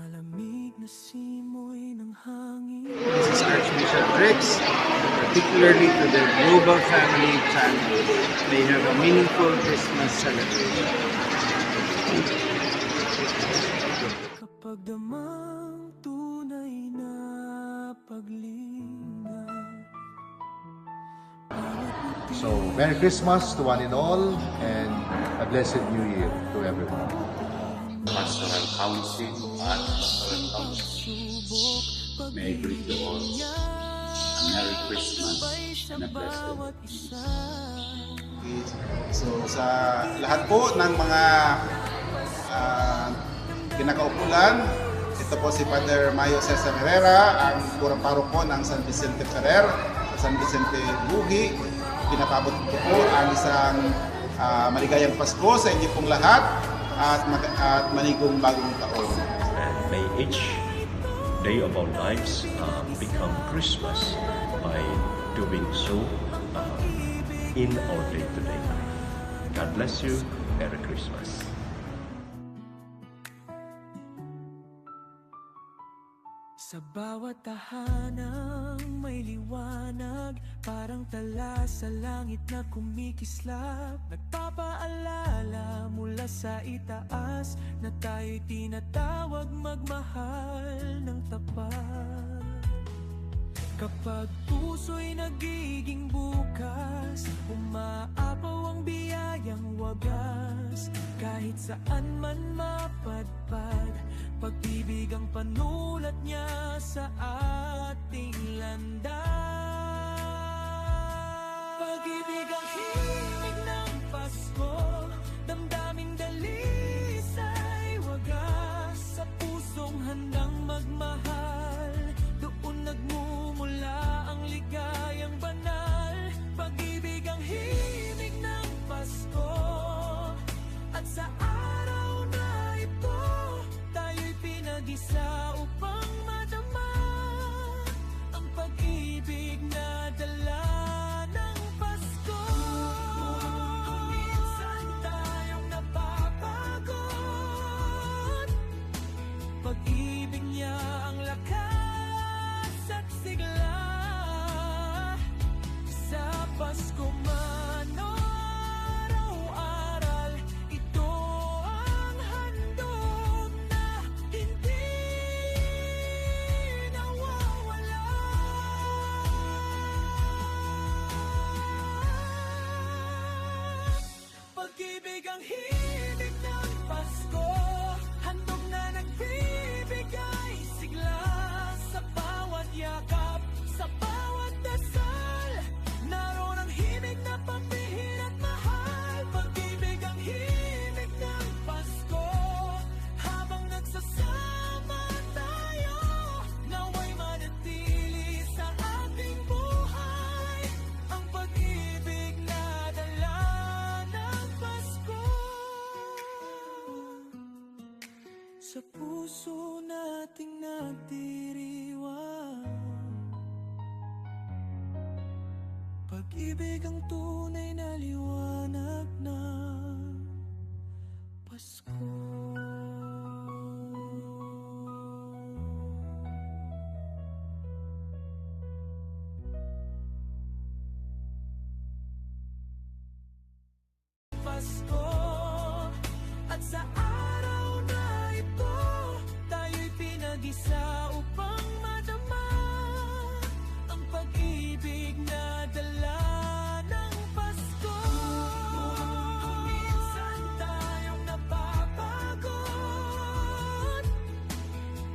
Malamig na simoy ng hangin. This is Archbishop Rex, particularly to the Global Family Channel. May have a meaningful Christmas celebration. Kapag damang tunay na paglinga. So, Merry Christmas to one and all, and a blessed New Year to everyone. Pastoral Council at Pastoral Council. May I greet you all a Merry Christmas and a blessed So sa lahat po ng mga kinakaupulan, ito po si Father Mayo Cesar Herrera, ang kurang paroko ng San Vicente Ferrer, sa San Vicente Buhi. Pinapabot ko po ang isang maligayang Pasko sa inyo pong lahat at manigong bagong taon. And may each day of our lives become Christmas by doing so in our day-to-day life. God bless you. Merry Christmas. Sa bawat tahanang may liwanag, parang tala sa langit na kumikislap. Nagpapaalala mula sa itaas na tayo'y tinatawag magmahal ng tapat. Kapag puso'y nagiging bukas, umaapaw ang biyayang wagas. Kahit saan man mapadpad, pag-ibig ang panulat niya sa ating landas. Pag-ibig ang himig ng Pasko, damdaming dalisay wagas. Sa pusong handang magmahal, doon nagmumula ang ligayang banal. Pag-ibig ang himig ng Pasko, at sa araw na ito, tayo'y pinag-isa upang madama ang pag-ibig na dala ng Pasko. Minsan tayong napapagod, pag-ibig niya ang lakas at sigla. Sa Pasko man o araw-aral, ito ang handog na hindi nawawala. Pag-ibig ang himig ng Pasko, handog na nagbibigay sigla. Sa bawat yakap, sa bawat dasal, naroon ang himig na pambihir at mahal. Pag-ibig ang himig ng Pasko, habang nagsasama tayo, naway manatili sa ating buhay ang pag-ibig na dala ng Pasko. Sa puso nating nagdiriwang, pag-ibig ang tunay na liwanag ng Pasko. Pasko, at sa araw na ito, tayo'y pinag-isa upang madama ang pag-ibig na dala ng Pasko. Minsan tayong napapagod,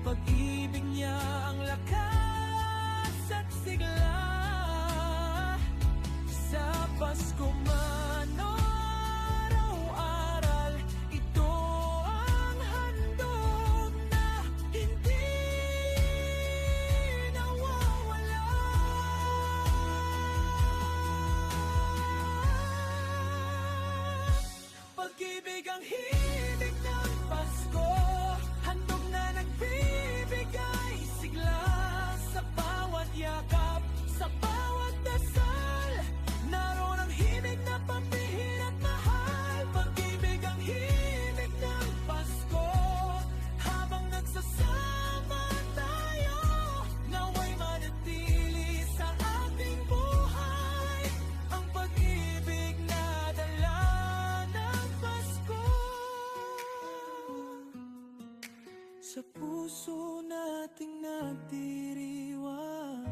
pag-ibig niya ang lakas at sigla. Sa Pasko man o araw-aral, ito ang handog na hindi nawawala. Pag-ibig ang himig ng Pasko, handog na nagbibigay sigla. Sa bawat yakap, sa bawat dasal, naroon ang himig na pambihir at mahal. Pag-ibig ang himig ng Pasko, habang nagsasama sa puso nating nagdiriwang.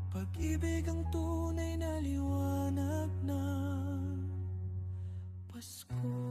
Pag-ibig ang tunay na liwanag ng Pasko.